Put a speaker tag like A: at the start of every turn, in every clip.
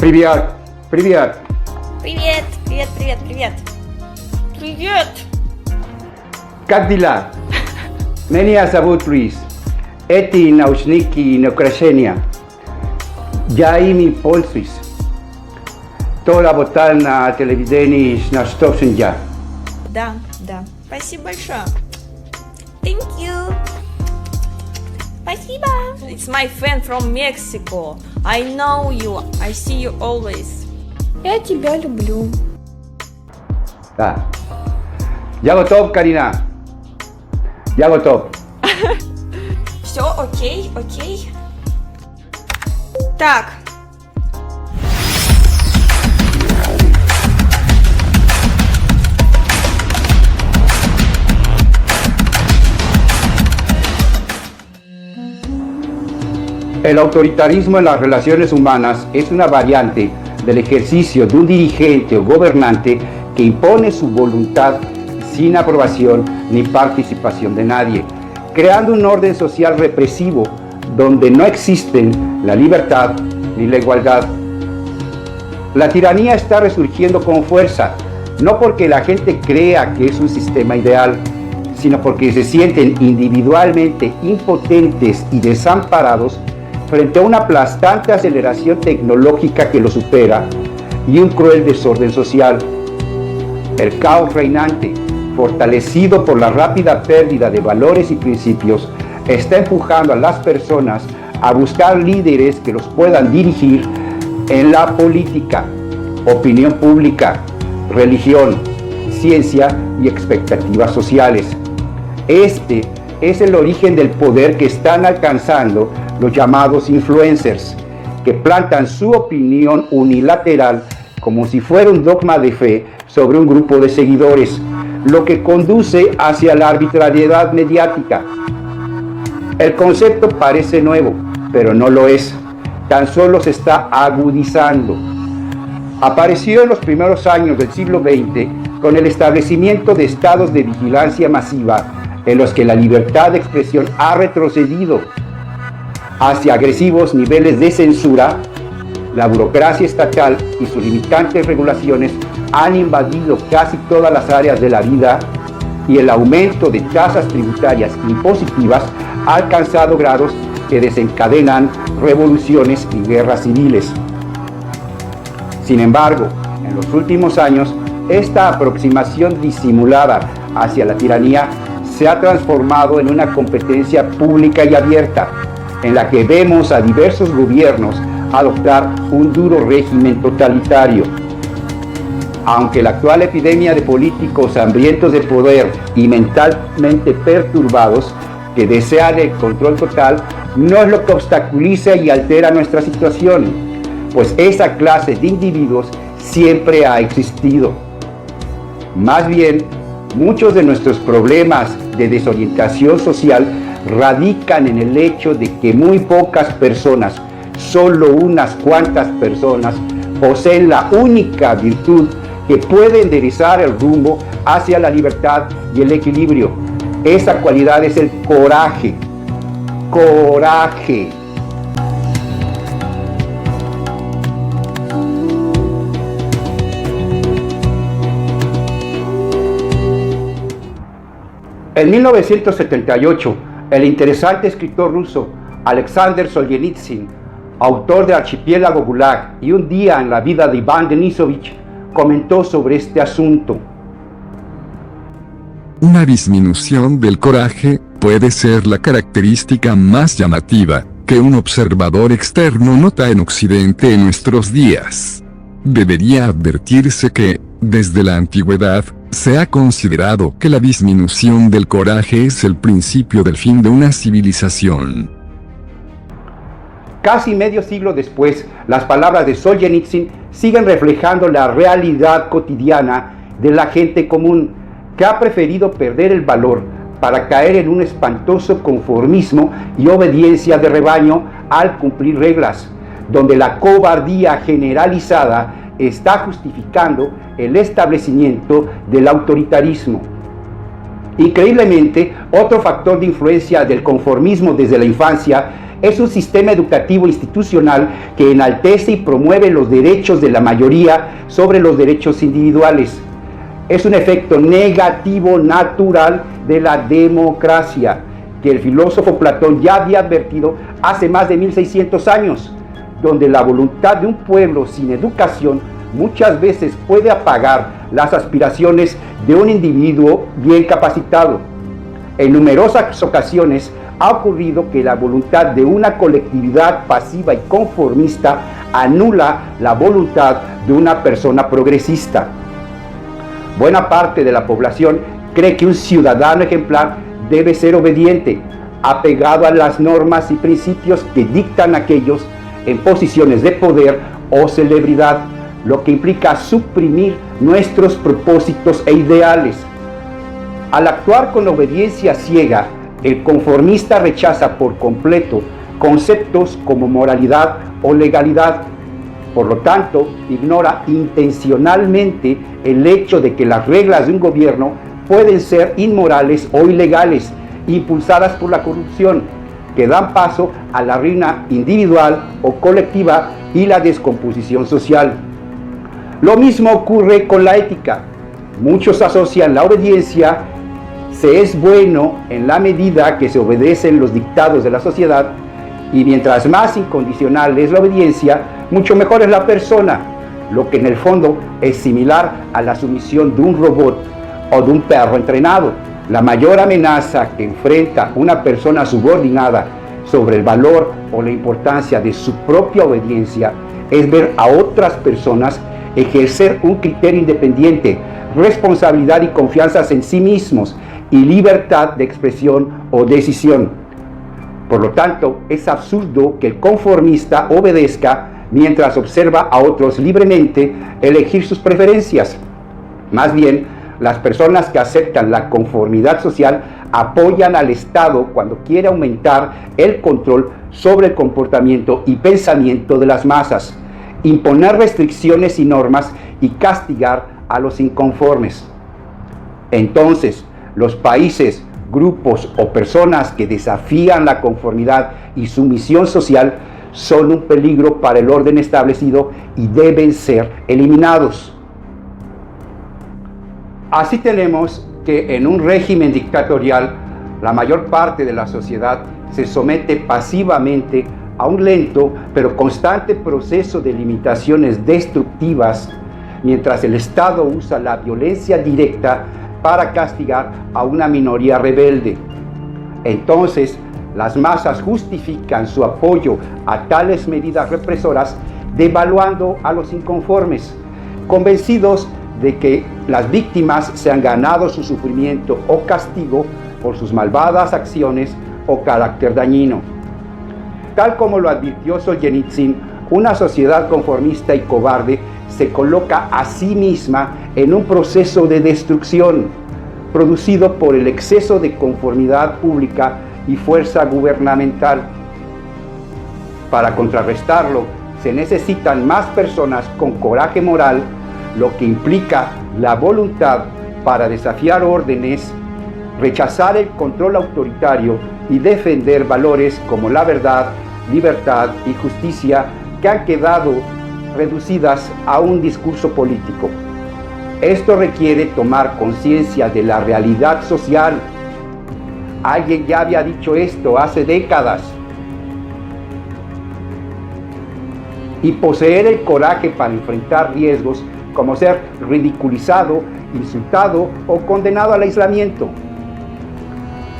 A: Привет! Привет!
B: Привет, привет, привет, привет. Привет.
A: Как дела? Меня зовут Luis. Эти наушники на украшения. Я ими пользуюсь. То работал на телевидении на Штовшинге.
B: Да, да. Спасибо большое. Thank you. Спасибо. It's my friend from Mexico. I know you. I see you always. Я тебя люблю.
A: Да. Я готов, Карина. Я готов.
B: Все, окей, окей. Так.
A: El autoritarismo en las relaciones humanas es una variante del ejercicio de un dirigente o gobernante que impone su voluntad sin aprobación ni participación de nadie, creando un orden social represivo donde no existen la libertad ni la igualdad. La tiranía está resurgiendo con fuerza, no porque la gente crea que es un sistema ideal, sino porque se sienten individualmente impotentes y desamparados frente a una aplastante aceleración tecnológica que lo supera y un cruel desorden social. El caos reinante, fortalecido por la rápida pérdida de valores y principios, está empujando a las personas a buscar líderes que los puedan dirigir en la política, opinión pública, religión, ciencia y expectativas sociales. Este es el origen del poder que están alcanzando los llamados influencers, que plantan su opinión unilateral como si fuera un dogma de fe sobre un grupo de seguidores, lo que conduce hacia la arbitrariedad mediática. El concepto parece nuevo, pero no lo es, tan solo se está agudizando. Apareció en los primeros años del siglo XX con el establecimiento de estados de vigilancia masiva en los que la libertad de expresión ha retrocedido hacia agresivos niveles de censura. La burocracia estatal y sus limitantes regulaciones han invadido casi todas las áreas de la vida y el aumento de tasas tributarias impositivas ha alcanzado grados que desencadenan revoluciones y guerras civiles. Sin embargo, en los últimos años, esta aproximación disimulada hacia la tiranía se ha transformado en una competencia pública y abierta, en la que vemos a diversos gobiernos adoptar un duro régimen totalitario. Aunque la actual epidemia de políticos hambrientos de poder y mentalmente perturbados que desean el control total no es lo que obstaculiza y altera nuestra situación, pues esa clase de individuos siempre ha existido. Más bien, muchos de nuestros problemas de desorientación social radican en el hecho de que muy pocas personas, solo unas cuantas personas, poseen la única virtud que puede enderezar el rumbo hacia la libertad y el equilibrio. Esa cualidad es el coraje. Coraje. En 1978, el interesante escritor ruso Alexander Solzhenitsyn, autor de Archipiélago Gulag y Un día en la vida de Iván Denisovich, comentó sobre este asunto.
C: Una disminución del coraje puede ser la característica más llamativa que un observador externo nota en Occidente en nuestros días. Debería advertirse que, desde la antigüedad, se ha considerado que la disminución del coraje es el principio del fin de una civilización.
A: Casi medio siglo después, las palabras de Solzhenitsyn siguen reflejando la realidad cotidiana de la gente común, que ha preferido perder el valor para caer en un espantoso conformismo y obediencia de rebaño al cumplir reglas, donde la cobardía generalizada está justificando el establecimiento del autoritarismo. Increíblemente, otro factor de influencia del conformismo desde la infancia es un sistema educativo institucional que enaltece y promueve los derechos de la mayoría sobre los derechos individuales. Es un efecto negativo natural de la democracia, que el filósofo Platón ya había advertido hace más de 1600 años, donde la voluntad de un pueblo sin educación muchas veces puede apagar las aspiraciones de un individuo bien capacitado. En numerosas ocasiones ha ocurrido que la voluntad de una colectividad pasiva y conformista anula la voluntad de una persona progresista. Buena parte de la población cree que un ciudadano ejemplar debe ser obediente, apegado a las normas y principios que dictan aquellos en posiciones de poder o celebridad, lo que implica suprimir nuestros propósitos e ideales. Al actuar con obediencia ciega, el conformista rechaza por completo conceptos como moralidad o legalidad. Por lo tanto, ignora intencionalmente el hecho de que las reglas de un gobierno pueden ser inmorales o ilegales, impulsadas por la corrupción, que dan paso a la ruina individual o colectiva y la descomposición social. Lo mismo ocurre con la ética. Muchos asocian la obediencia, se es bueno en la medida que se obedecen los dictados de la sociedad, y mientras más incondicional es la obediencia, mucho mejor es la persona, lo que en el fondo es similar a la sumisión de un robot o de un perro entrenado. La mayor amenaza que enfrenta una persona subordinada sobre el valor o la importancia de su propia obediencia es ver a otras personas ejercer un criterio independiente, responsabilidad y confianza en sí mismos y libertad de expresión o decisión. Por lo tanto, es absurdo que el conformista obedezca mientras observa a otros libremente elegir sus preferencias. Más bien, las personas que aceptan la conformidad social apoyan al Estado cuando quiere aumentar el control sobre el comportamiento y pensamiento de las masas, imponer restricciones y normas y castigar a los inconformes. Entonces, los países, grupos o personas que desafían la conformidad y sumisión social son un peligro para el orden establecido y deben ser eliminados. Así tenemos que en un régimen dictatorial, la mayor parte de la sociedad se somete pasivamente a un lento pero constante proceso de limitaciones destructivas, mientras el Estado usa la violencia directa para castigar a una minoría rebelde. Entonces, las masas justifican su apoyo a tales medidas represoras devaluando a los inconformes, convencidos de que las víctimas se han ganado su sufrimiento o castigo por sus malvadas acciones o carácter dañino. Tal como lo advirtió Solzhenitsyn, una sociedad conformista y cobarde se coloca a sí misma en un proceso de destrucción, producido por el exceso de conformidad pública y fuerza gubernamental. Para contrarrestarlo, se necesitan más personas con coraje moral, lo que implica la voluntad para desafiar órdenes, rechazar el control autoritario y defender valores como la verdad, libertad y justicia que han quedado reducidas a un discurso político. Esto requiere tomar conciencia de la realidad social. Alguien ya había dicho esto hace décadas. Y poseer el coraje para enfrentar riesgos como ser ridiculizado, insultado o condenado al aislamiento.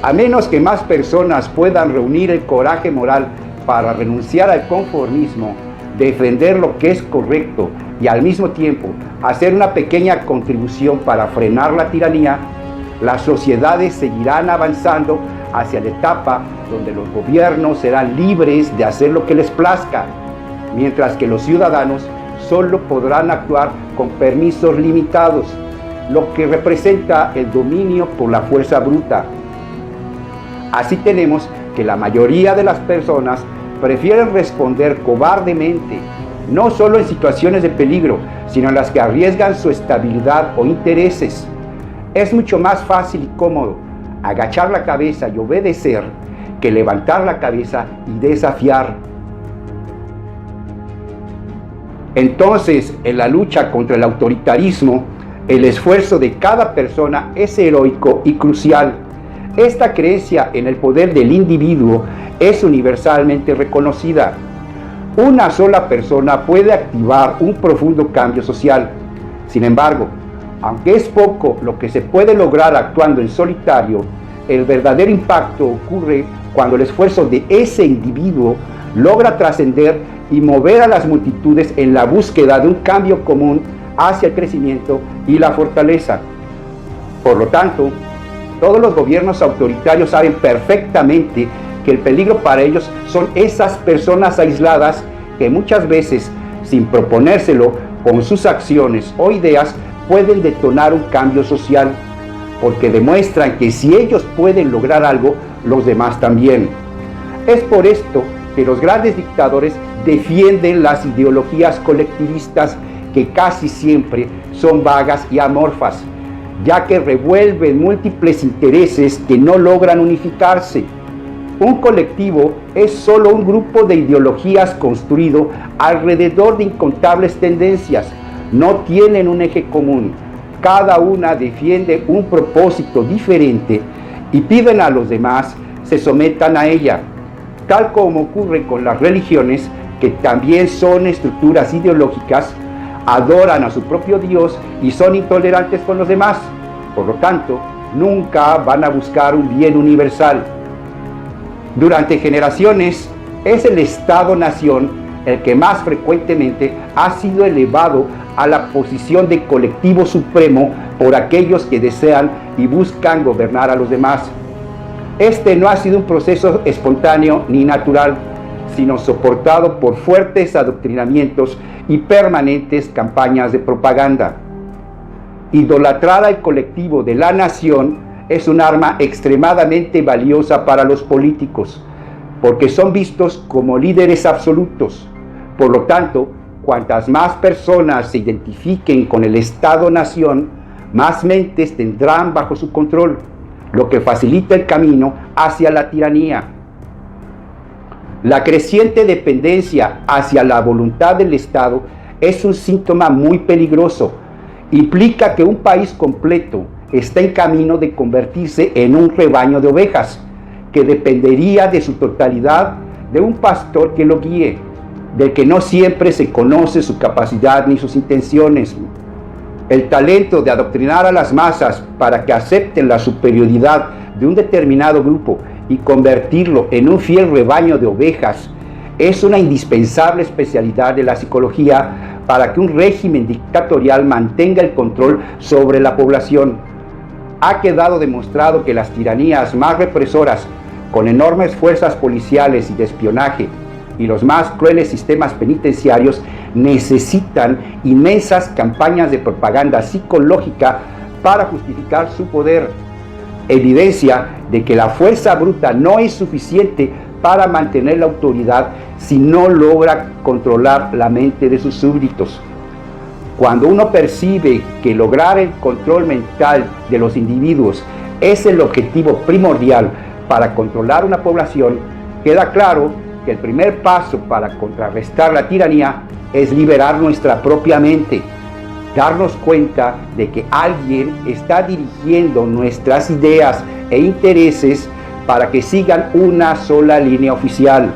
A: A menos que más personas puedan reunir el coraje moral para renunciar al conformismo, defender lo que es correcto y al mismo tiempo hacer una pequeña contribución para frenar la tiranía, las sociedades seguirán avanzando hacia la etapa donde los gobiernos serán libres de hacer lo que les plazca, mientras que los ciudadanos solo podrán actuar con permisos limitados, lo que representa el dominio por la fuerza bruta. Así tenemos que la mayoría de las personas prefieren responder cobardemente, no solo en situaciones de peligro, sino en las que arriesgan su estabilidad o intereses. Es mucho más fácil y cómodo agachar la cabeza y obedecer que levantar la cabeza y desafiar. Entonces, en la lucha contra el autoritarismo, el esfuerzo de cada persona es heroico y crucial. Esta creencia en el poder del individuo es universalmente reconocida. Una sola persona puede activar un profundo cambio social. Sin embargo, aunque es poco lo que se puede lograr actuando en solitario, el verdadero impacto ocurre cuando el esfuerzo de ese individuo logra trascender y mover a las multitudes en la búsqueda de un cambio común hacia el crecimiento y la fortaleza. Por lo tanto, todos los gobiernos autoritarios saben perfectamente que el peligro para ellos son esas personas aisladas que muchas veces, sin proponérselo, con sus acciones o ideas, pueden detonar un cambio social, porque demuestran que si ellos pueden lograr algo, los demás también. Es por esto que los grandes dictadores defienden las ideologías colectivistas que casi siempre son vagas y amorfas, ya que revuelven múltiples intereses que no logran unificarse. Un colectivo es solo un grupo de ideologías construido alrededor de incontables tendencias. No tienen un eje común. Cada una defiende un propósito diferente y piden a los demás se sometan a ella, tal como ocurre con las religiones, que también son estructuras ideológicas, adoran a su propio Dios y son intolerantes con los demás. Por lo tanto, nunca van a buscar un bien universal. Durante generaciones, es el Estado-nación el que más frecuentemente ha sido elevado a la posición de colectivo supremo por aquellos que desean y buscan gobernar a los demás. Este no ha sido un proceso espontáneo ni natural, sino soportado por fuertes adoctrinamientos y permanentes campañas de propaganda. Idolatrar al colectivo de la nación es un arma extremadamente valiosa para los políticos, porque son vistos como líderes absolutos. Por lo tanto, cuantas más personas se identifiquen con el Estado-nación, más mentes tendrán bajo su control, lo que facilita el camino hacia la tiranía. La creciente dependencia hacia la voluntad del Estado es un síntoma muy peligroso. Implica que un país completo está en camino de convertirse en un rebaño de ovejas, que dependería de su totalidad de un pastor que lo guíe, del que no siempre se conoce su capacidad ni sus intenciones. El talento de adoctrinar a las masas para que acepten la superioridad de un determinado grupo y convertirlo en un fiel rebaño de ovejas es una indispensable especialidad de la psicología para que un régimen dictatorial mantenga el control sobre la población. Ha quedado demostrado que las tiranías más represoras, con enormes fuerzas policiales y de espionaje, y los más crueles sistemas penitenciarios, necesitan inmensas campañas de propaganda psicológica para justificar su poder. Evidencia de que la fuerza bruta no es suficiente para mantener la autoridad si no logra controlar la mente de sus súbditos. Cuando uno percibe que lograr el control mental de los individuos es el objetivo primordial para controlar una población, queda claro que el primer paso para contrarrestar la tiranía es liberar nuestra propia mente, darnos cuenta de que alguien está dirigiendo nuestras ideas e intereses para que sigan una sola línea oficial.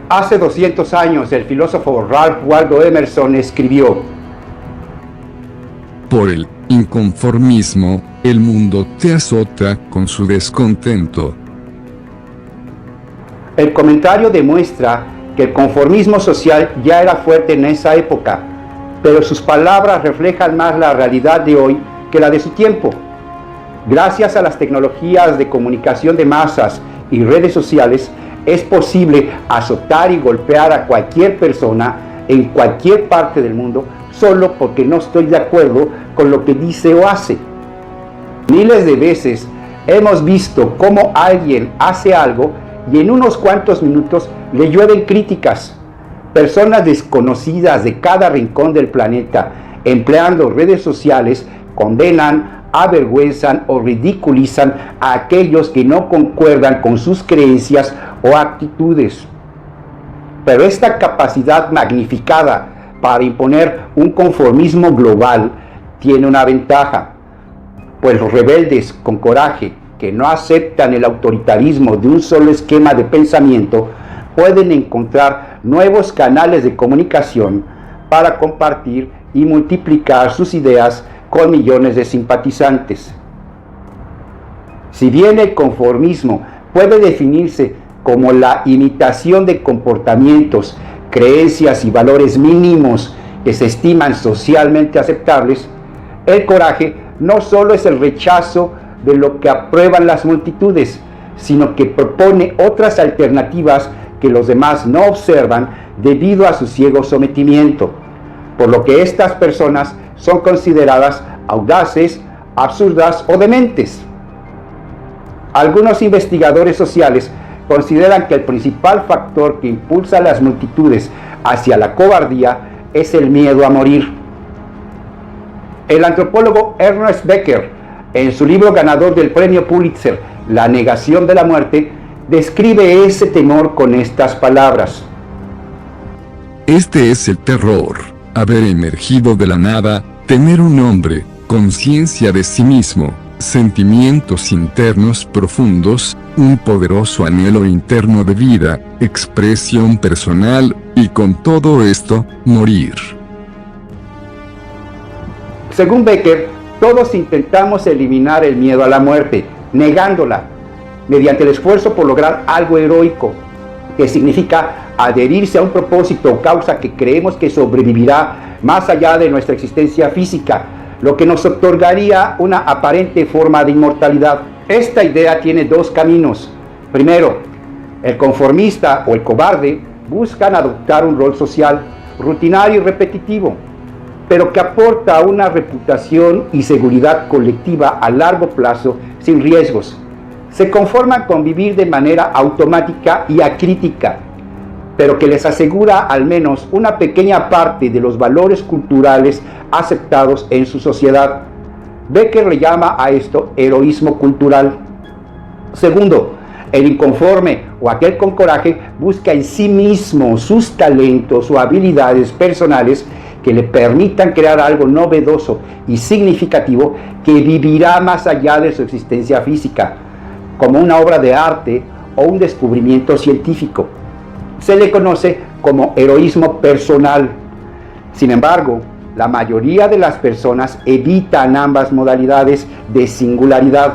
A: Hace 200 años, el filósofo Ralph Waldo Emerson escribió:
C: Por el inconformismo, el mundo te azota con su descontento.
A: El comentario demuestra que el conformismo social ya era fuerte en esa época, pero sus palabras reflejan más la realidad de hoy que la de su tiempo. Gracias a las tecnologías de comunicación de masas y redes sociales, es posible azotar y golpear a cualquier persona en cualquier parte del mundo solo porque no estoy de acuerdo con lo que dice o hace. Miles de veces hemos visto cómo alguien hace algo y en unos cuantos minutos le llueven críticas. Personas desconocidas de cada rincón del planeta, empleando redes sociales, condenan, avergüenzan o ridiculizan a aquellos que no concuerdan con sus creencias o actitudes. Pero esta capacidad magnificada para imponer un conformismo global tiene una ventaja, pues los rebeldes con coraje que no aceptan el autoritarismo de un solo esquema de pensamiento pueden encontrar nuevos canales de comunicación para compartir y multiplicar sus ideas con millones de simpatizantes. Si bien el conformismo puede definirse como la imitación de comportamientos, creencias y valores mínimos que se estiman socialmente aceptables, el coraje no solo es el rechazo de lo que aprueban las multitudes, sino que propone otras alternativas que los demás no observan debido a su ciego sometimiento, por lo que estas personas son consideradas audaces, absurdas o dementes. Algunos investigadores sociales consideran que el principal factor que impulsa a las multitudes hacia la cobardía es el miedo a morir. El antropólogo Ernest Becker, en su libro ganador del premio Pulitzer, La negación de la muerte, describe ese temor con estas palabras.
C: Este es el terror, haber emergido de la nada, tener un nombre, conciencia de sí mismo, sentimientos internos profundos, un poderoso anhelo interno de vida, expresión personal, y con todo esto, morir.
A: Según Becker, todos intentamos eliminar el miedo a la muerte, negándola, mediante el esfuerzo por lograr algo heroico, que significa adherirse a un propósito o causa que creemos que sobrevivirá más allá de nuestra existencia física, lo que nos otorgaría una aparente forma de inmortalidad. Esta idea tiene dos caminos. Primero, el conformista o el cobarde buscan adoptar un rol social, rutinario y repetitivo, pero que aporta una reputación y seguridad colectiva a largo plazo sin riesgos. Se conforman con vivir de manera automática y acrítica, pero que les asegura al menos una pequeña parte de los valores culturales aceptados en su sociedad. Becker le llama a esto heroísmo cultural. Segundo, el inconforme o aquel con coraje busca en sí mismo sus talentos o habilidades personales que le permitan crear algo novedoso y significativo que vivirá más allá de su existencia física, como una obra de arte o un descubrimiento científico. Se le conoce como heroísmo personal. Sin embargo, la mayoría de las personas evitan ambas modalidades de singularidad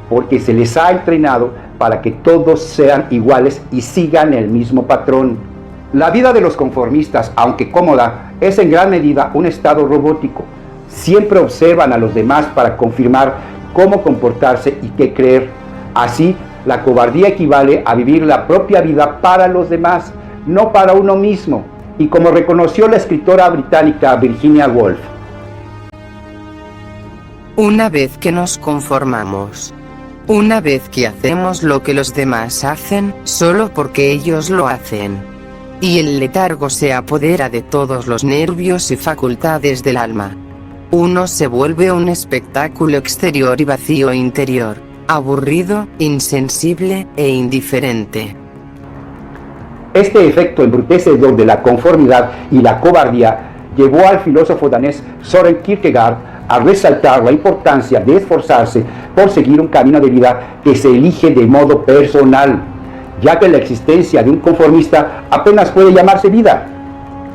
A: porque se les ha entrenado para que todos sean iguales y sigan el mismo patrón. La vida de los conformistas, aunque cómoda, es en gran medida un estado robótico. Siempre observan a los demás para confirmar cómo comportarse y qué creer. Así, la cobardía equivale a vivir la propia vida para los demás, no para uno mismo, y como reconoció la escritora británica Virginia Woolf.
D: Una vez que nos conformamos, una vez que hacemos lo que los demás hacen, solo porque ellos lo hacen, y el letargo se apodera de todos los nervios y facultades del alma, uno se vuelve un espectáculo exterior y vacío interior, aburrido, insensible e indiferente.
A: Este efecto embrutecedor de la conformidad y la cobardía llevó al filósofo danés Søren Kierkegaard a resaltar la importancia de esforzarse por seguir un camino de vida que se elige de modo personal, ya que la existencia de un conformista apenas puede llamarse vida.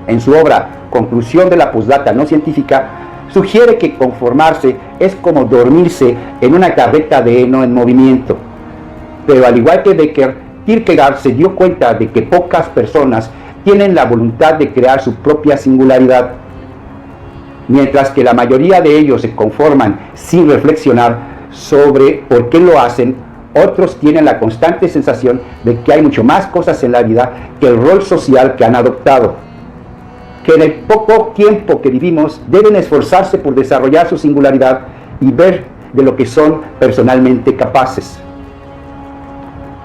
A: En su obra Conclusión de la postdata no científica, sugiere que conformarse es como dormirse en una carreta de heno en movimiento. Pero al igual que Becker, Kierkegaard se dio cuenta de que pocas personas tienen la voluntad de crear su propia singularidad. Mientras que la mayoría de ellos se conforman sin reflexionar sobre por qué lo hacen, otros tienen la constante sensación de que hay mucho más cosas en la vida que el rol social que han adoptado. Que en el poco tiempo que vivimos deben esforzarse por desarrollar su singularidad y ver de lo que son personalmente capaces.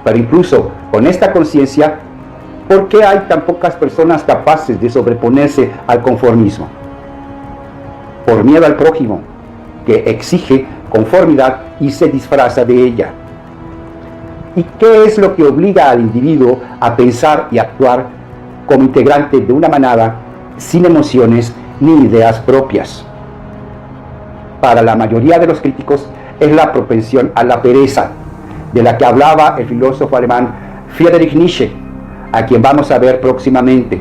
A: Pero incluso con esta conciencia, ¿por qué hay tan pocas personas capaces de sobreponerse al conformismo? Por miedo al prójimo, que exige conformidad y se disfraza de ella. ¿Y qué es lo que obliga al individuo a pensar y actuar como integrante de una manada sin emociones ni ideas propias? Para la mayoría de los críticos es la propensión a la pereza, de la que hablaba el filósofo alemán Friedrich Nietzsche, a quien vamos a ver próximamente.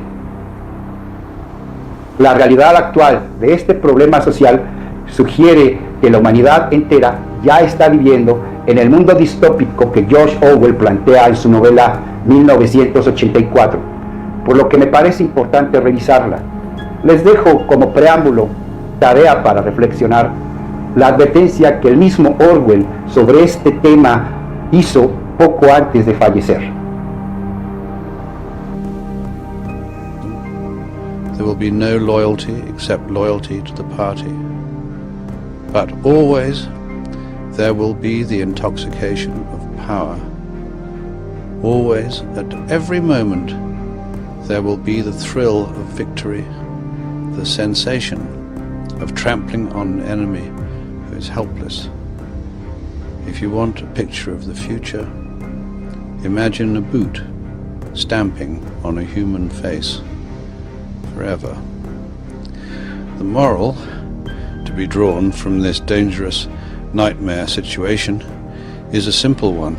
A: La realidad actual de este problema social sugiere que la humanidad entera ya está viviendo en el mundo distópico que George Orwell plantea en su novela 1984, por lo que me parece importante revisarla. Les dejo como preámbulo, tarea para reflexionar, la advertencia que el mismo Orwell sobre este tema hizo poco antes de fallecer.
E: There will be no loyalty except loyalty to the party. But always there will be the intoxication of power. Always, at every moment, there will be the thrill of victory, the sensation of trampling on an enemy who is helpless. If you want a picture of the future, imagine a boot stamping on a human face forever. The moral to be drawn from this dangerous nightmare situation is a simple one.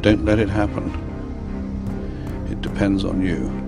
E: Don't let it happen. It depends on you.